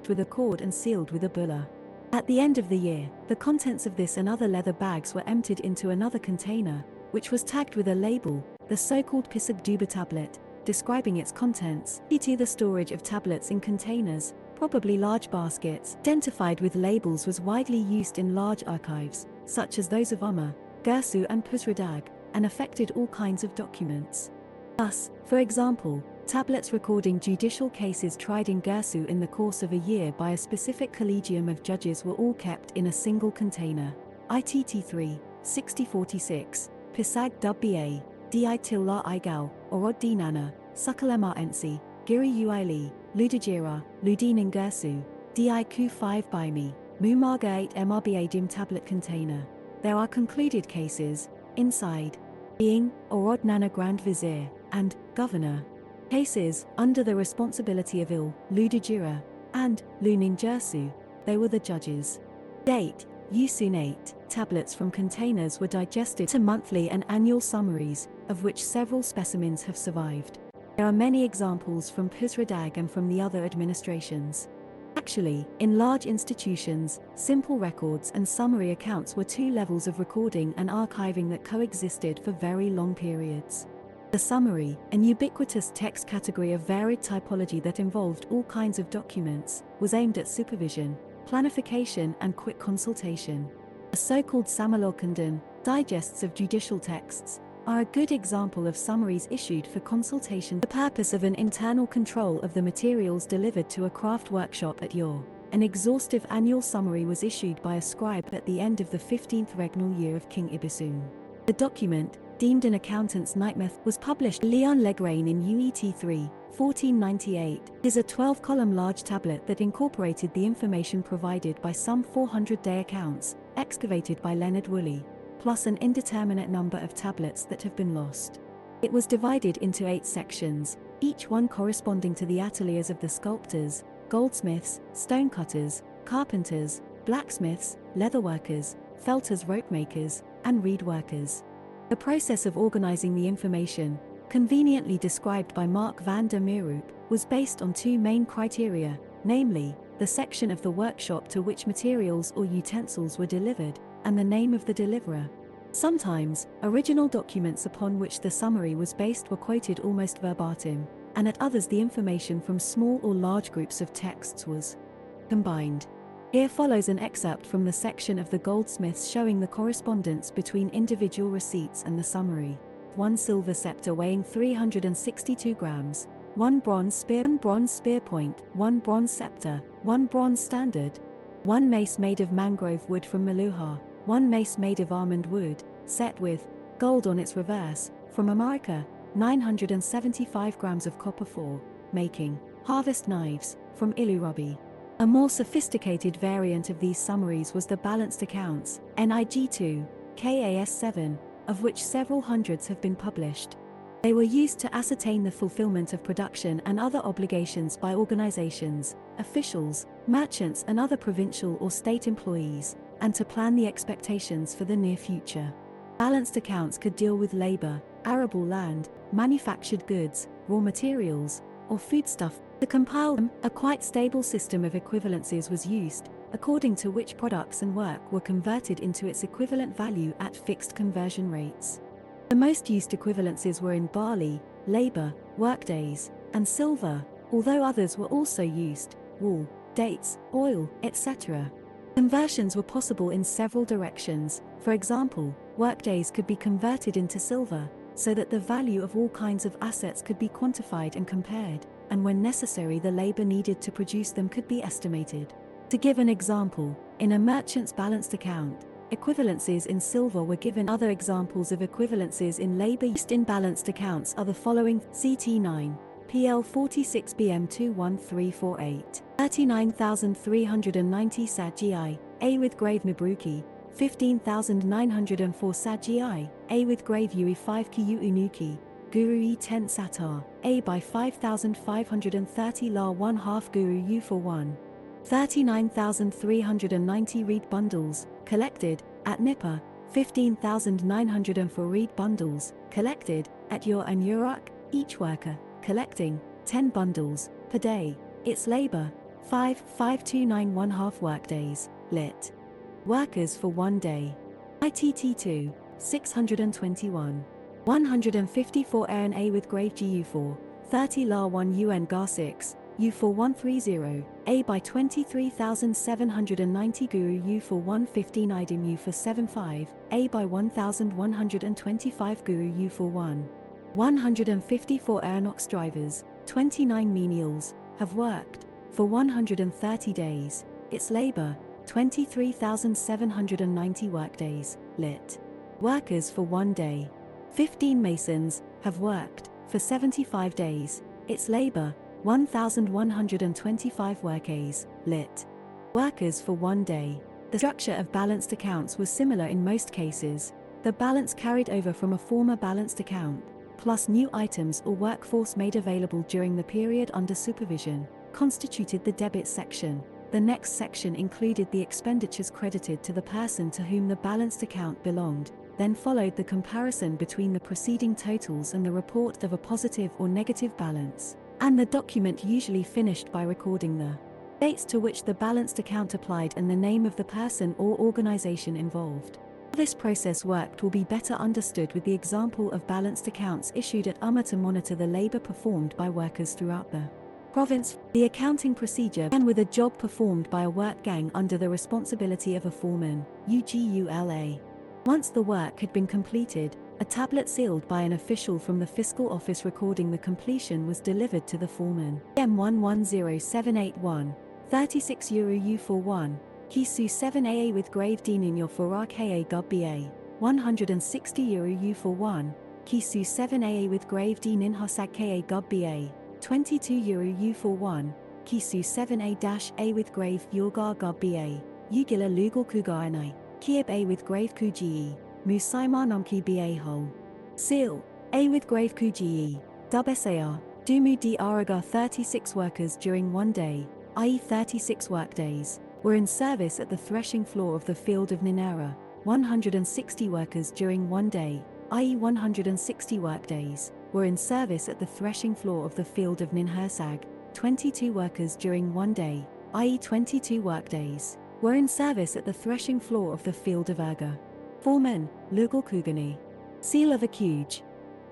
strapped with a cord and sealed with a bulla. At the end of the year, the contents of this and other leather bags were emptied into another container, which was tagged with a label, the so-called pisagduba tablet, describing its contents. E.t. the storage of tablets in containers, probably large baskets, identified with labels was widely used in large archives, such as those of Umma, Gursu and Pusradag, and affected all kinds of documents. Thus, for example, tablets recording judicial cases tried in Gursu in the course of a year by a specific collegium of judges were all kept in a single container. ITT3, 6046, Pisag Dubba, Di Tilla Igal, Orod Dinana, Sukalema Ensi, Giri Uili, Ludijira, Ludin Gursu, Diku 5 by me, Mumarga 8 MRBA dim tablet container. There are concluded cases, inside, being, Orod Nana Grand Vizier, and, Governor. Cases, under the responsibility of Ludijira, and, Lunin Jersu, they were the judges. Date, Usunate, tablets from containers were digested to monthly and annual summaries, of which several specimens have survived. There are many examples from Pusradag and from the other administrations. Actually, in large institutions, simple records and summary accounts were two levels of recording and archiving that coexisted for very long periods. The summary, an ubiquitous text category of varied typology that involved all kinds of documents, was aimed at supervision, planification and quick consultation. A so-called Samalokandan, digests of judicial texts, are a good example of summaries issued for consultation for the purpose of an internal control of the materials delivered to a craft workshop at Yor. An exhaustive annual summary was issued by a scribe at the end of the 15th regnal year of King Ibisun. The document, deemed an accountant's nightmare, was published Leon Legrain in UET3, 1498, is a 12-column large tablet that incorporated the information provided by some 400-day accounts, excavated by Leonard Woolley, plus an indeterminate number of tablets that have been lost. It was divided into 8 sections, each one corresponding to the ateliers of the sculptors, goldsmiths, stonecutters, carpenters, blacksmiths, leatherworkers, felters, ropemakers, and reed workers. The process of organizing the information, conveniently described by Mark van der Meeroep, was based on 2 main criteria, namely, the section of the workshop to which materials or utensils were delivered, and the name of the deliverer. Sometimes, original documents upon which the summary was based were quoted almost verbatim, and at others the information from small or large groups of texts was combined. Here follows an excerpt from the section of the goldsmiths showing the correspondence between individual receipts and the summary. 1 silver scepter weighing 362 grams, 1 bronze spear point, 1 bronze scepter, 1 bronze standard, 1 mace made of mangrove wood from Maluha, 1 mace made of almond wood, set with gold on its reverse, from America, 975 grams of copper for making harvest knives, from Ilurubi. A more sophisticated variant of these summaries was the balanced accounts, NIG2, KAS7, of which several hundreds have been published. They were used to ascertain the fulfillment of production and other obligations by organizations, officials, merchants and other provincial or state employees, and to plan the expectations for the near future. Balanced accounts could deal with labor, arable land, manufactured goods, raw materials, or foodstuff. To compile them, a quite stable system of equivalences was used, according to which products and work were converted into its equivalent value at fixed conversion rates. The most used equivalences were in barley, labor, workdays, and silver, although others were also used, wool, dates, oil, etc. Conversions were possible in several directions. For example, workdays could be converted into silver, so that the value of all kinds of assets could be quantified and compared, and when necessary the labor needed to produce them could be estimated. To give an example, in a merchant's balanced account, equivalences in silver were given. Other examples of equivalences in labor used in balanced accounts are the following: CT9, PL 46 BM 21348, 39,390 SAD GI, A with grave Mabruki, 15,904 SAD GI, A with grave UE 5 Kiyu Unuki, Guru E 10 Satar, A by 5,530 La 1 half Guru U for 1. 39,390 reed bundles, collected, at Nipper, 15,904 reed bundles, collected, at Yor and Urak, each worker, collecting, 10 bundles, per day, its labor, 55291 half workdays, lit. Workers for 1 day. ITT2, 621. 154 ANA with grave GU4, 30 La 1 UN GAR 6, U4130, A by 23,790 Guru U4115 IDIM U475, A by 1,125 Guru U41. 154 Airnox drivers, 29 menials, have worked, for 130 days, its labor, 23,790 workdays, lit. Workers for 1 day. 15 masons, have worked, for 75 days, its labor, 1,125 workdays, lit. Workers for 1 day. The structure of balanced accounts was similar in most cases. The balance carried over from a former balanced account, plus new items or workforce made available during the period under supervision, constituted the debit section. The next section included the expenditures credited to the person to whom the balanced account belonged, then followed the comparison between the preceding totals and the report of a positive or negative balance, and the document usually finished by recording the dates to which the balanced account applied and the name of the person or organization involved. How this process worked will be better understood with the example of balanced accounts issued at UMA to monitor the labor performed by workers throughout the province. The accounting procedure began with a job performed by a work gang under the responsibility of a foreman, UGULA. Once the work had been completed, a tablet sealed by an official from the fiscal office recording the completion was delivered to the foreman. M110781, 36 Euro U41, Kisu 7AA with grave Dininyo for RKA Gub BA, 160 Euro U41, Kisu 7AA with grave Dinin Hosag KA Gub BA, 22 Euro U41, Kisu 7A-A with grave Yulgar Gub BA, Yugila Lugal Kugaranai, Kiab A with grave Kuji, Musaimanamki BA Hole. Seal, A with grave Kuji, Dub SAR, Dumu D Araga 36 workers during 1 day, i.e. 36 workdays, were in service at the threshing floor of the field of Ninera, 160 workers during 1 day, i.e. 160 workdays, were in service at the threshing floor of the field of Ninhersag, 22 workers during 1 day, i.e. 22 workdays, were in service at the threshing floor of the field of Erga. Foreman, Lugal Kugani. Seal of Akuj.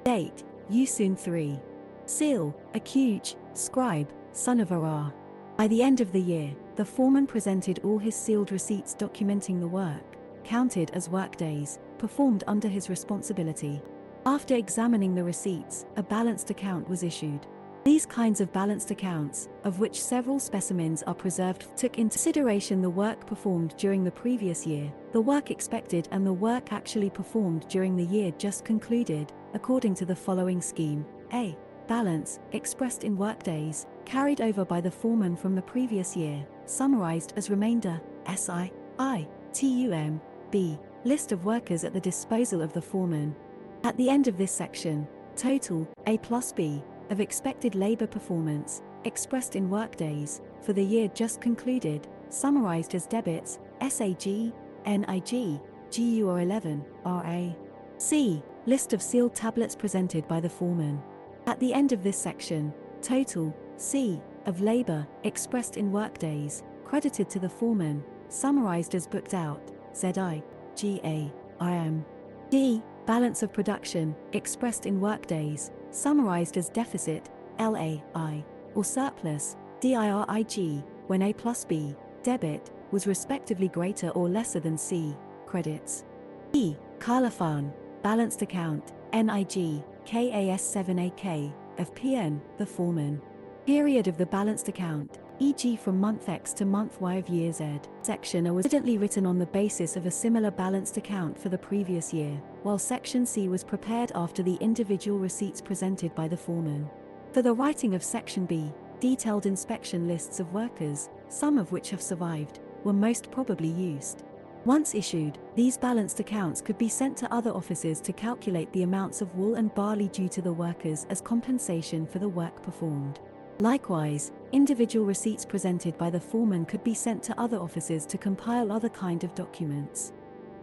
Date, Yusun 3. Seal, Akuj, scribe, son of Arar. By the end of the year, the foreman presented all his sealed receipts documenting the work, counted as workdays, performed under his responsibility. After examining the receipts, a balanced account was issued. These kinds of balanced accounts, of which several specimens are preserved, took into consideration the work performed during the previous year, the work expected and the work actually performed during the year just concluded, according to the following scheme. A. Balance, expressed in workdays, carried over by the foreman from the previous year, summarized as remainder, SI, I, TUM. B. List of workers at the disposal of the foreman. At the end of this section, total, A plus B, of expected labor performance, expressed in workdays, for the year just concluded, summarized as debits, SAG, NIG, GU or 11, RA. C. List of sealed tablets presented by the foreman. At the end of this section, total, C, of labor, expressed in workdays, credited to the foreman, summarized as booked out, ZI, GA, IM. D. Balance of production, expressed in workdays, summarized as deficit, LAI, or surplus, DIRIG, when A plus B, debit, was respectively greater or lesser than C, credits. E. Kalafan, balanced account, NIG, KAS7AK, of PN, the foreman. Period of the balanced account, e.g. from month X to month Y of year Z. Section A was evidently written on the basis of a similar balanced account for the previous year, while Section C was prepared after the individual receipts presented by the foreman. For the writing of Section B, detailed inspection lists of workers, some of which have survived, were most probably used. Once issued, these balanced accounts could be sent to other offices to calculate the amounts of wool and barley due to the workers as compensation for the work performed. Likewise, individual receipts presented by the foreman could be sent to other offices to compile other kind of documents.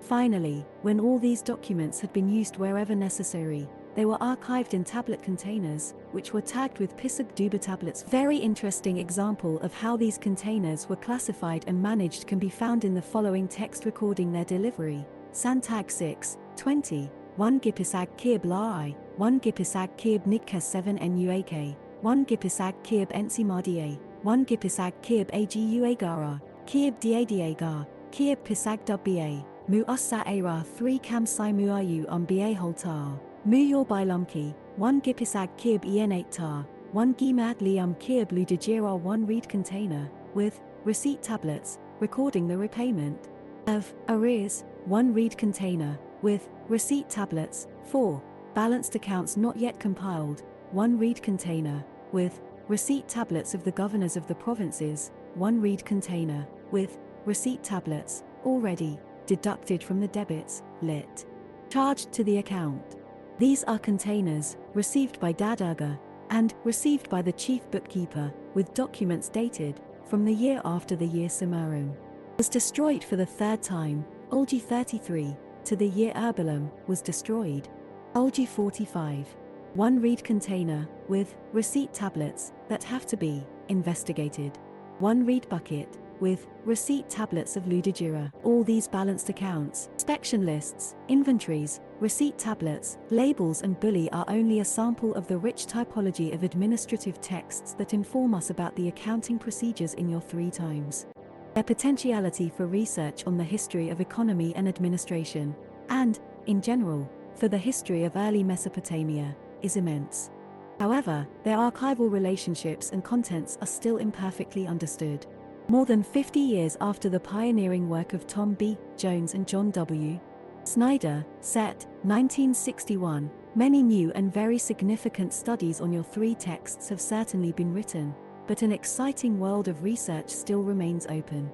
Finally, when all these documents had been used wherever necessary, they were archived in tablet containers, which were tagged with pisag dubitablets. Very interesting example of how these containers were classified and managed can be found in the following text recording their delivery. Santag 6, 20, 1 gipisag kib lai, 1 gipisag kib nigkes 7 nuak, 1 gipisag kib ensimardia, 1 gipisag kib aguagara, kib diadagar, kib pisag wba, mu ussa ara 3 kam sai muayu ba holtar, mu yor bilumki, 1 gipisag kib en8 tar, 1 gimad lium kib ludijira 1 read container, with receipt tablets, recording the repayment of arrears, 1 read container, with receipt tablets, 4 balanced accounts not yet compiled, 1 read container, with receipt tablets of the governors of the provinces, 1 read container, with receipt tablets, already deducted from the debits, lit. Charged to the account. These are containers, received by Dadaga, and received by the chief bookkeeper, with documents dated from the year after the year Cimarron was destroyed for the third time. Olgi 33, to the year Urbalum, was destroyed. Olgi 45. 1 read container, with receipt tablets, that have to be investigated. 1 read bucket, with receipt tablets of Ludijira. All these balanced accounts, inspection lists, inventories, receipt tablets, labels and bully are only a sample of the rich typology of administrative texts that inform us about the accounting procedures in your 3 times. Their potentiality for research on the history of economy and administration, and, in general, for the history of early Mesopotamia, is immense. However, their archival relationships and contents are still imperfectly understood. More than 50 years after the pioneering work of Tom B. Jones and John W. Snyder, Set, 1961, many new and very significant studies on your 3 texts have certainly been written, but an exciting world of research still remains open.